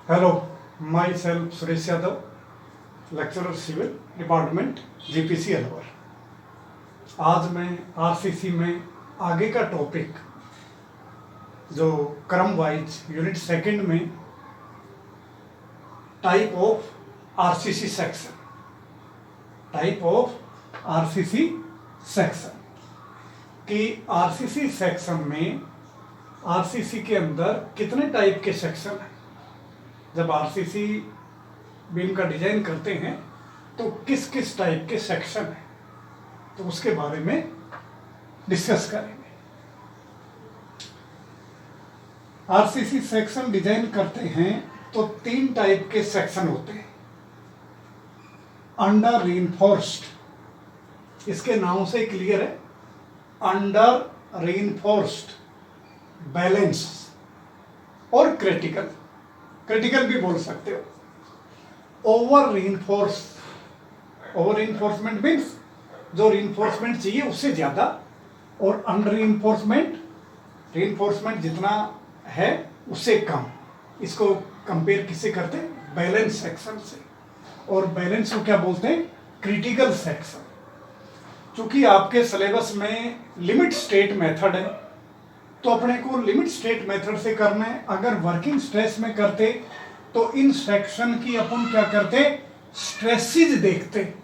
Hello, myself Suresh Yadav, lecturer civil department GPC Alwar. आज मैं RCC में आगे का टॉपिक जो क्रम वाइज यूनिट सेकंड में टाइप ऑफ आरसीसी सेक्शन, कि आरसीसी सेक्शन में आरसीसी के अंदर कितने टाइप के सेक्शन हैं। जब आरसीसी बीम का डिजाइन करते हैं तो किस किस टाइप के सेक्शन हैं, तो उसके बारे में डिस्कस करेंगे। आरसीसी सेक्शन डिजाइन करते हैं तो 3 टाइप के सेक्शन होते हैं। अंडर रीइंफोर्स्ड, इसके नाम से क्लियर है, अंडर रीइंफोर्स्ड, बैलेंस और क्रिटिकल भी बोल सकते हो। ओवर रीइंफोर्समेंट मीन्स जो रीइंफोर्समेंट चाहिए उससे ज्यादा, और अंडर रीइंफोर्समेंट जितना है उससे कम। इसको कंपेयर किससे करते हैं? बैलेंस सेक्शन से। और बैलेंस को क्या बोलते हैं? Critical section. क्योंकि आपके सिलेबस में लिमिट स्टेट मेथड है तो अपने को लिमिट स्टेट मेथड से करना है। अगर वर्किंग स्ट्रेस में करते तो इन सेक्शन की अपन क्या करते? स्ट्रेसेज देखते,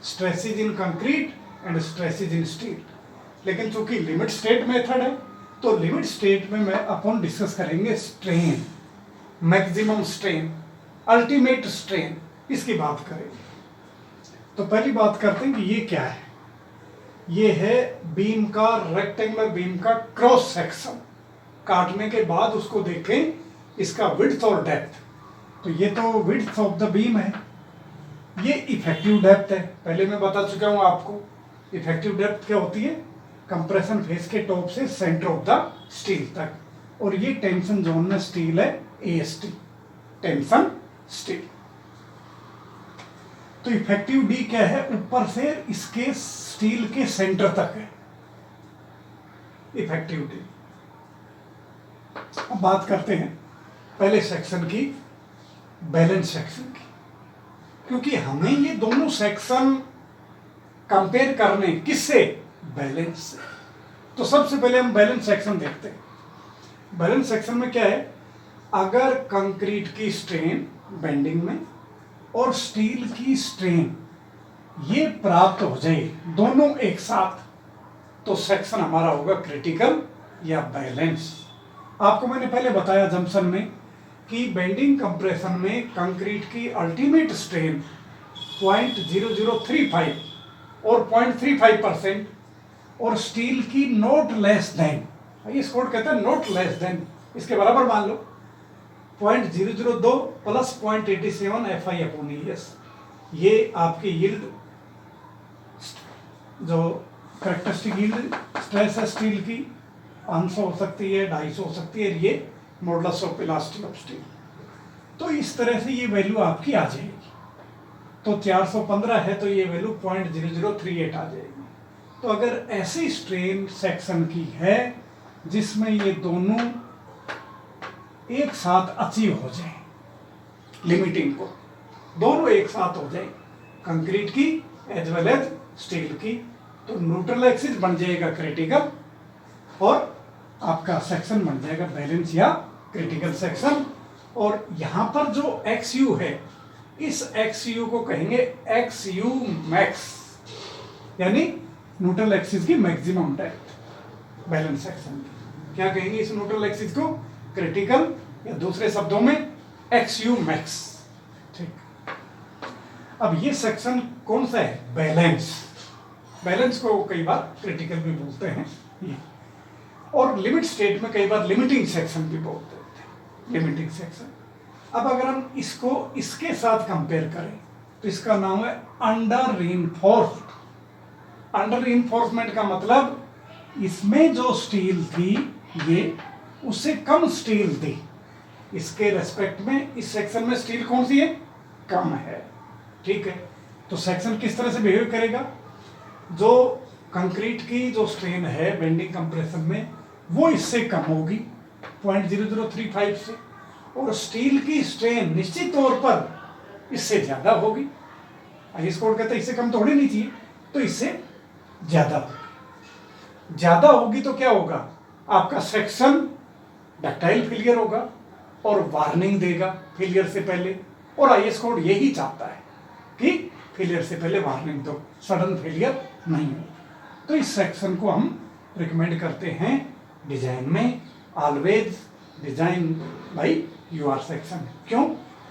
stresses in concrete and stresses in steel. लेकिन चूंकि लिमिट स्टेट मेथड है तो लिमिट स्टेट में मैं अपन डिस्कस करेंगे strain, maximum strain, ultimate strain, इसकी बात करेंगे। तो पहली बात करते हैं कि ये क्या है। ये है बीम का, रेक्टेंगुलर बीम का क्रॉस सेक्शन। काटने के बाद उसको देखें इसका विड्थ और डेप्थ। तो ये तो विड्थ ऑफ द बीम है, ये इफेक्टिव डेप्थ है। पहले मैं बता चुका हूं आपको इफेक्टिव डेप्थ क्या होती है, कंप्रेशन फेस के टॉप से सेंटर ऑफ द स्टील तक। और ये टेंशन जोन में स्टील है, एएसटी, टेंशन स्टील। तो इफेक्टिव डी क्या है? ऊपर से इसके स्टील के सेंटर तक है इफेक्टिव डी। अब बात करते हैं पहले सेक्शन की, बैलेंस सेक्शन की। क्योंकि हमें ये दोनों सेक्शन कंपेयर करने किससे? बैलेंस से। तो सबसे पहले हम बैलेंस सेक्शन देखते हैं। बैलेंस सेक्शन में क्या है? अगर कंक्रीट की स्ट्रेन बेंडिंग में और स्टील की स्ट्रेन ये प्राप्त हो जाए दोनों एक साथ, तो सेक्शन हमारा होगा क्रिटिकल या बैलेंस। आपको मैंने पहले बताया जंक्शन में कि बेंडिंग कंप्रेशन में कंक्रीट की अल्टीमेट स्ट्रेन 0.0035 और 0.35% और स्टील की नॉट लेस देन, इस कोड कहते हैं नॉट लेस देन, इसके बराबर मान लो 0.002 प्लस 0.87 FI/ES। ये आपकी यील्ड, जो कैरेक्टरिस्टिक यील्ड स्ट्रेस है स्टील की, 500 हो सकती है, 250 हो सकती है, ये modulus of elastic of steel. तो इस तरह से ये वैल्यू आपकी आ जाएगी। तो 415 है तो ये वैल्यू 0.0038 आ जाएगी। तो अगर ऐसी स्ट्रेन सेक्शन की है जिसमें ये दोनों एक साथ अचीव हो जाए, लिमिटिंग को दोनों एक साथ हो जाए, कंक्रीट की एज वेल एज स्टील की, तो न्यूट्रल एक्सिस बन जाएगा क्रिटिकल और आपका सेक्शन बन जाएगा बैलेंस या क्रिटिकल सेक्शन। और यहां पर जो XU है, इस XU को कहेंगे XU मैक्स, यानी न्यूट्रल एक्सिस की मैक्सिमम डेप्थ बैलेंस सेक्शन की। क्या कहेंगे इस न्यूट्रल एक्सिस को? क्रिटिकल, या दूसरे शब्दों में XU मैक्स। ठीक। अब ये सेक्शन कौन सा है? बैलेंस। बैलेंस को कई बार क्रिटिकल भी बोलते हैं ये। और लिमिट स्टेट में कई बार लिमिटिंग सेक्शन भी बोलते हैं, लिमिटिंग सेक्शन। अब अगर हम इसको इसके साथ कंपेयर करें तो इसका नाम है अंडर रीइंफोर्स्ड। अंडर रीइंफोर्समेंट का मतलब इसमें जो स्टील थी ये उससे कम स्टील थी। इसके रेस्पेक्ट में इस सेक्शन में स्टील कौन सी है? कम है। ठीक है, तो सेक्शन किस तरह से बिहेव करेगा? जो कंक्रीट की जो स्ट्रेन है बेंडिंग कंप्रेशन में वो इससे कम होगी 0.0035 से, और स्टील की स्ट्रेन निश्चित तौर पर इससे ज्यादा होगी। आईएस कोड कहता है इससे कम थोड़ी नहीं चाहिए, तो इससे ज्यादा होगी। ज्यादा होगी तो क्या होगा, आपका सेक्शन डक्टाइल फेलियर होगा और वार्निंग देगा फेलियर से पहले। और आईएस कोड यही चाहता है कि फेलियर से पहले वार्निंग दो, सडन फेलियर नहीं हो। तो इस सेक्शन को हम रिकमेंड करते हैं डिजाइन में, always design by UR section. क्यों?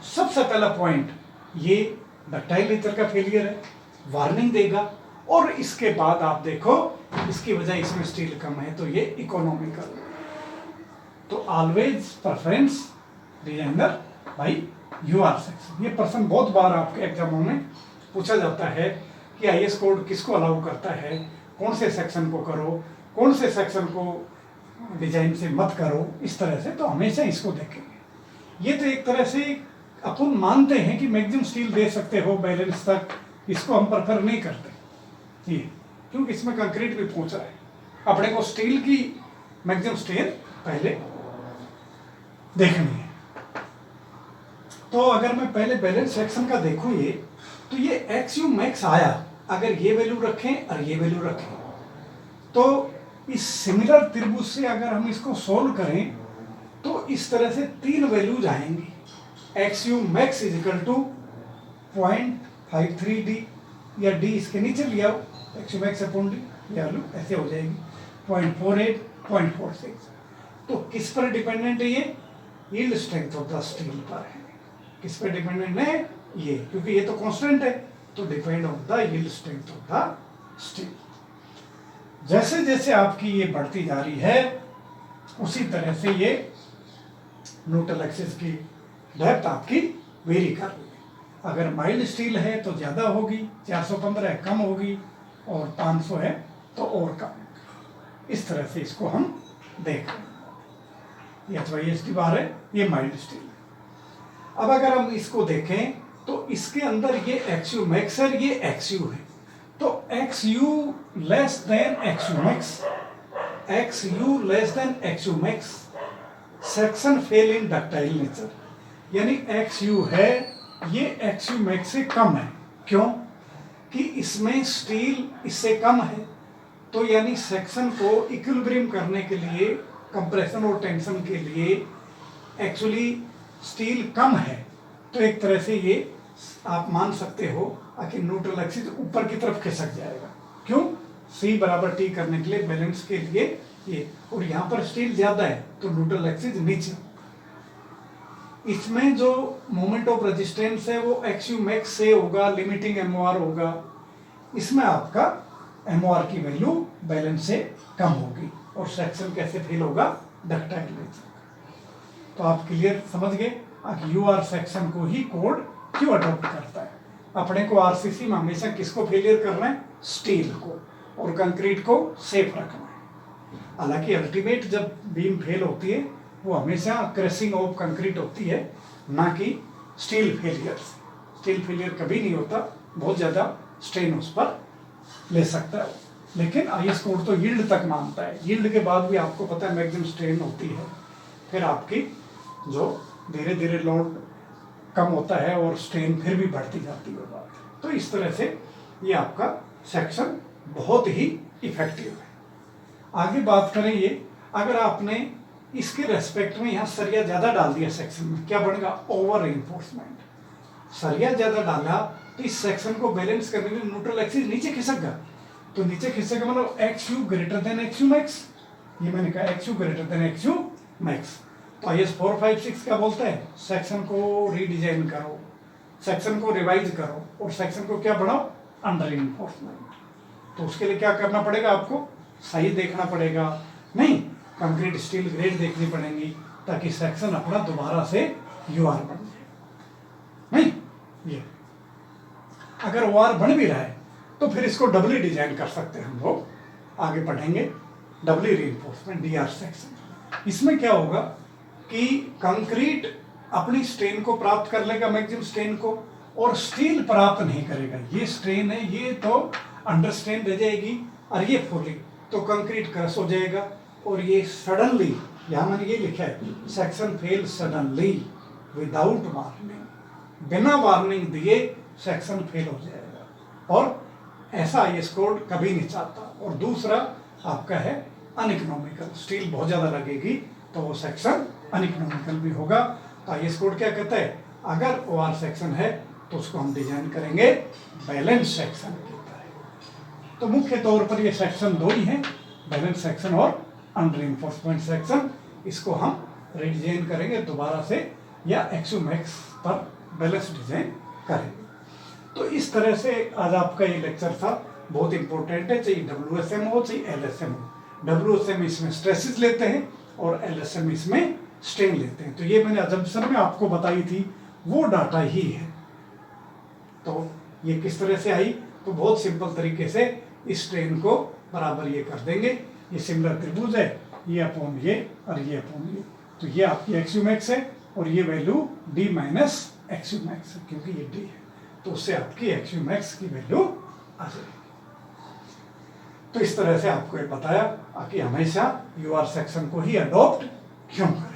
सबसे पहला पॉइंट ये डक्टाइल नेचर का फेलियर है, वार्निंग देगा, और इसके बाद आप देखो इसकी वजह इसमें स्टील कम है तो ये इकोनॉमिकल। तो always preference designer by UR section. ये प्रश्न बहुत बार आपके एग्जामों में पूछा जाता है कि आईएस कोड किसको अलाउ करता है, कौन से सेक्शन को करो, कौन से सेक्शन को डिजाइन से मत करो, इस तरह से। तो हमेशा इसको देखेंगे। ये तो एक तरह से अपन मानते हैं कि मैक्सिमम स्टील दे सकते हो बैलेंस तक, इसको हम प्रेफर नहीं करते ये, क्योंकि इसमें कंक्रीट भी पहुंच रहा है। अपने को स्टील की मैक्सिमम स्ट्रेन पहले देखनी है। तो अगर मैं पहले बैलेंस सेक्शन का देखूं ये, तो ये एक्स यू मैक्स आया, अगर ये वैल्यू रखें और ये वैल्यू रखें, तो इस सिमिलर त्रिभुज से अगर हम इसको सोल्व करें तो इस तरह से तीन वैल्यूज आएंगी। X U max is equal to 0.53 D, या डी इसके नीचे लिया हो, X U max upon D, या लो ऐसे हो जाएगी 0.48, 0.46। तो किस पर डिपेंडेंट है ये? Yield strength of the steel पर है। किस पर डिपेंडेंट है ये? क्योंकि ये तो कांस्टेंट है, तो depend of the yield strength of the steel. जैसे जैसे आपकी ये बढ़ती जा रही है उसी तरह से ये न्यूट्रल एक्सिस की डेप्थ आपकी वेरी कर रही है। अगर माइल्ड स्टील है तो ज्यादा होगी, 415 है कम होगी, और 500 है तो और कम होगी। इस तरह से इसको हम देख रहे हैं। ये HYSD बार है, ये माइल्ड स्टील है। अब अगर हम इसको देखें तो इसके अंदर ये XU मैक्स है, ये XU है, तो XU less than XU max, XU less than XU max, section fail in ductile nature. यानी XU है, ये XU मैक्स से कम है। क्यों? कि इसमें स्टील इससे कम है, तो यानी सेक्शन को इक्विलिब्रियम करने के लिए, कंप्रेशन और टेंशन के लिए एक्चुअली स्टील कम है। तो एक तरह से ये आप मान सकते हो कि न्यूट्रल एक्सिस ऊपर की तरफ खिसक जाएगा। क्यों? C बराबर T करने के लिए, बैलेंस के लिए ये, और यहाँ पर स्टील ज्यादा है तो न्यूट्रल एक्सिस नीचे। इसमें जो मोमेंट ऑफ रेजिस्टेंस है वो XU मैक्स से होगा, लिमिटिंग MOR होगा। इसमें आपका MOR की वैल्यू बैलेंस से कम होगी, और सेक्शन कैसे फेल होगा? Ductile nature. तो आप क्लियर समझ गए यूआर सेक्शन को ही कोड क्यों अडॉप्ट करता है। अपने को आरसीसी में हमेशा किसको फेलियर करना है? स्टील को, और कंक्रीट को सेफ रखना है। हालांकि अल्टीमेट जब बीम फेल होती है वो हमेशा क्रैशिंग ऑफ कंक्रीट होती है, ना कि स्टील फेलियर। स्टील फेलियर कभी नहीं होता, बहुत ज्यादा स्ट्रेन उस पर ले सकता है। लेकिन आईएस कोड तो यील्ड तक मानता है। यील्ड के बाद भी आपको पता है मैक्सिमम स्ट्रेन होती है, फिर आपकी जो धीरे धीरे लोड कम होता है और स्ट्रेन फिर भी बढ़ती जाती है बात। तो इस तरह से ये आपका सेक्शन बहुत ही इफेक्टिव है। आगे बात करें ये, अगर आपने इसके रेस्पेक्ट में यहाँ सरिया ज्यादा डाल दिया सेक्शन में, क्या बढ़ेगा? Over reinforcement. सरिया ज्यादा डाला तो इस सेक्शन को बैलेंस करने के लिए न्यूट्रल एक्सिस नीचे खिसक गया, तो नीचे खिसक मतलब XU greater than XU max. ये मैंने कहा XU greater than XU max. तो IS 456 क्या बोलता है? सेक्शन को रीडिजाइन करो, सेक्शन को रिवाइज करो, और सेक्शन को क्या बढ़ाओ? Under reinforcement. तो उसके लिए क्या करना पड़ेगा? आपको सही देखना पड़ेगा, नहीं कंक्रीट स्टील ग्रेड देखनी पड़ेगी, ताकि सेक्शन अपना दोबारा से UR बन जाए। नहीं, ये अगर OR बन भी रहा है तो फिर इसको डबली डिजाइन कर सकते हैं हम लोग, आगे पढ़ेंगे। डबली रिइंफोर्समेंट DR सेक्शन। इसमें क्या होगा कि कंक्रीट अपनी स्ट्रेन को प्राप्त कर लेगा, मैक्सिमम स्ट्रेन को, और स्टील प्राप्त नहीं करेगा। ये स्ट्रेन है, ये तो अंडर स्ट्रेन रह जाएगी, और ये फुली, तो कंक्रीट क्रश हो जाएगा, और ये सडनली, यहाँ मैंने ये लिखा है section fail suddenly without warning, बिना वार्निंग दिए सेक्शन फेल हो जाएगा और ऐसा IS कोड कभी नहीं चाहता। और दूसरा आपका है अनइकोनॉमिकल, स्टील बहुत ज़्यादा लगेगी तो वो सेक्शन अनइकोनॉमिकल भी होगा। तो IS कोड क्या कहता है, अगर OR सेक्शन है तो उसको हम डिजाइन करेंगे बैलेंस सेक्शन की तरह। तो मुख्य तौर पर ये सेक्शन दो ही हैं, बैलेंस सेक्शन और अनरीइंफोर्समेंट सेक्शन। इसको हम रिडिजाइन करेंगे दोबारा से या एक्सोमैक्स पर बैलेंस डिजाइन करेंगे। तो इस तरह से आज आपका ये लेक्चर था, बहुत इंपॉर्टेंट है, चाहे WSM हो चाहे LSM हो। WSM इसमें स्ट्रेसेस लेते हैं और LSM इसमें स्ट्रेन लेते हैं। तो ये मैंने अजम्पशन में आपको बताई थी, वो डाटा ही है। तो ये किस तरह से आई, तो बहुत सिंपल तरीके से इस स्ट्रेन को बराबर ये कर देंगे, ये सिमिलर त्रिभुज है, ये अपॉन ये और ये अपॉन ये। तो ये आपकी एक्सयूमैक्स है और ये वैल्यू D माइनस एक्सयूमैक्स है, क्योंकि ये D है, तो उससे आपकी एक्सयूमैक्स की वैल्यू आ जाएगी। तो इस तरह से आपको ये बताया कि हमेशा UR सेक्शन को ही अडॉप्ट क्यों करें।